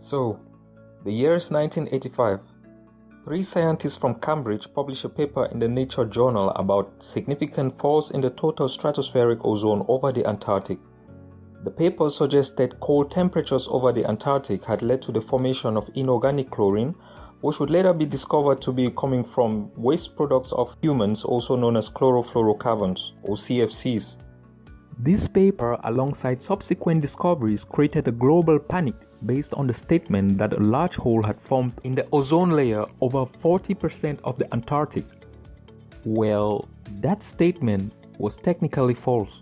So, the year is 1985. Three scientists from Cambridge publish a paper in the Nature journal about significant falls in the total stratospheric ozone over the Antarctic. The paper suggested cold temperatures over the Antarctic had led to the formation of inorganic chlorine, which would later be discovered to be coming from waste products of humans, also known as chlorofluorocarbons, or CFCs. This paper, alongside subsequent discoveries, created a global panic based on the statement that a large hole had formed in the ozone layer over 40% of the Antarctic. Well, that statement was technically false.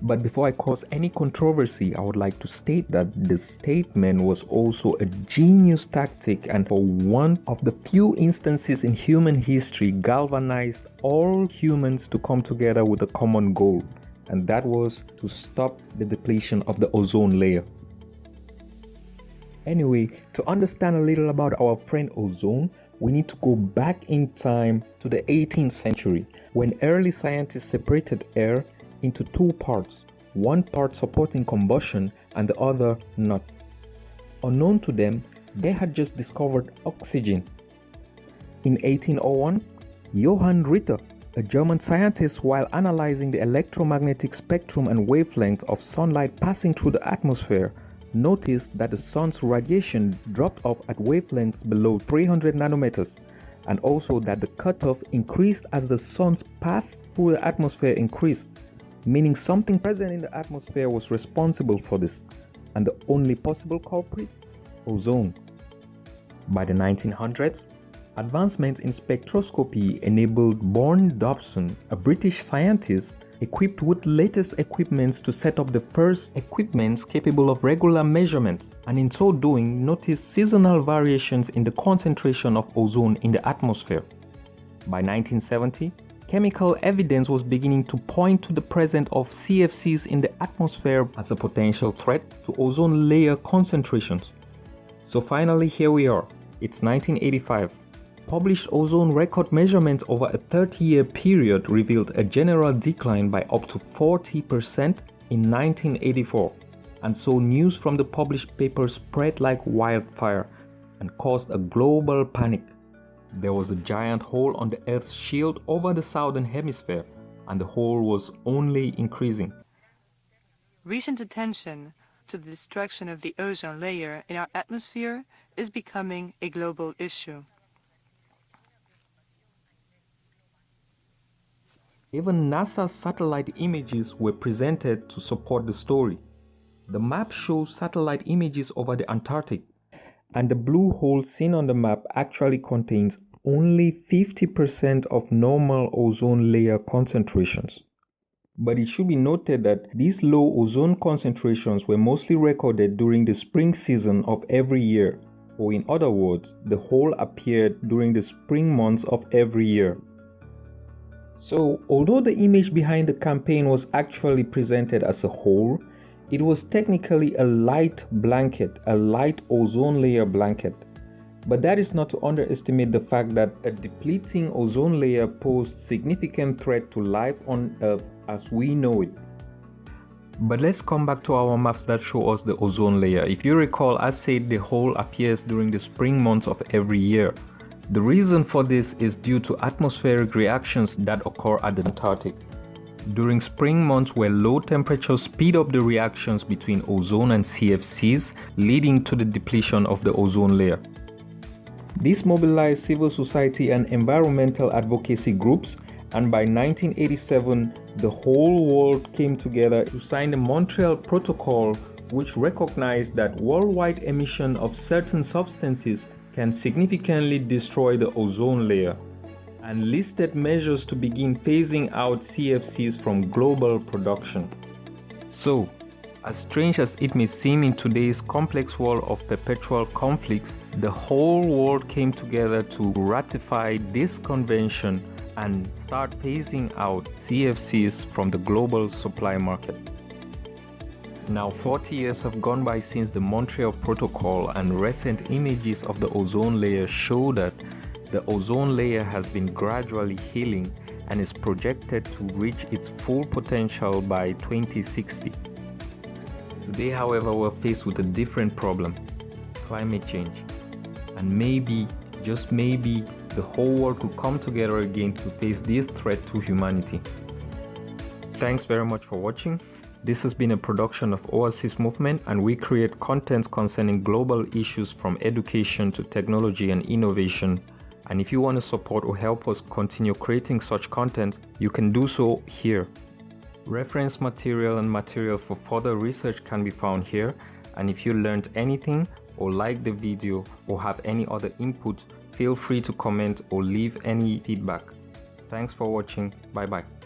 But before I cause any controversy, I would like to state that the statement was also a genius tactic, and for one of the few instances in human history galvanized all humans to come together with a common goal, and that was to stop the depletion of the ozone layer. Anyway, to understand a little about our friend ozone, we need to go back in time to the 18th century, when early scientists separated air into two parts, one part supporting combustion and the other not. Unknown to them, they had just discovered oxygen. In 1801, Johann Ritter, a German scientist, while analyzing the electromagnetic spectrum and wavelengths of sunlight passing through the atmosphere, noticed that the sun's radiation dropped off at wavelengths below 300 nanometers, and also that the cutoff increased as the sun's path through the atmosphere increased, meaning something present in the atmosphere was responsible for this, and the only possible culprit? Ozone. By the 1900s, advancements in spectroscopy enabled Bourne Dobson, a British scientist, equipped with latest equipments to set up the first equipments capable of regular measurements, and in so doing noticed seasonal variations in the concentration of ozone in the atmosphere. By 1970, chemical evidence was beginning to point to the presence of CFCs in the atmosphere as a potential threat to ozone layer concentrations. So finally, here we are. It's 1985. Published ozone record measurements over a 30-year period revealed a general decline by up to 40% in 1984, and so news from the published paper spread like wildfire and caused a global panic. There was a giant hole on the Earth's shield over the southern hemisphere, and the hole was only increasing. Recent attention to the destruction of the ozone layer in our atmosphere is becoming a global issue. Even NASA's satellite images were presented to support the story. The map shows satellite images over the Antarctic, and the blue hole seen on the map actually contains only 50% of normal ozone layer concentrations. But it should be noted that these low ozone concentrations were mostly recorded during the spring season of every year, or in other words, the hole appeared during the spring months of every year. So, although the image behind the campaign was actually presented as a hole, it was technically a light blanket, a light ozone layer blanket. But that is not to underestimate the fact that a depleting ozone layer posed significant threat to life on Earth as we know it. But let's come back to our maps that show us the ozone layer. If you recall, I said the hole appears during the spring months of every year. The reason for this is due to atmospheric reactions that occur at the Antarctic during spring months, where low temperatures speed up the reactions between ozone and CFCs, leading to the depletion of the ozone layer. This mobilized civil society and environmental advocacy groups, and by 1987 the whole world came together to sign the Montreal Protocol, which recognized that worldwide emission of certain substances can significantly destroy the ozone layer, and listed measures to begin phasing out CFCs from global production. So, as strange as it may seem in today's complex world of perpetual conflicts, the whole world came together to ratify this convention and start phasing out CFCs from the global supply market. Now 40 years have gone by since the Montreal Protocol, and recent images of the ozone layer show that the ozone layer has been gradually healing and is projected to reach its full potential by 2060. Today, however, we're faced with a different problem. climate change. And maybe, just maybe, the whole world could come together again to face this threat to humanity. Thanks very much for watching. This has been a production of Oasis Movement, and we create content concerning global issues from education to technology and innovation. And if you want to support or help us continue creating such content, you can do so here. Reference material and material for further research can be found here. And if you learned anything or liked the video or have any other input, feel free to comment or leave any feedback. Thanks for watching. Bye bye.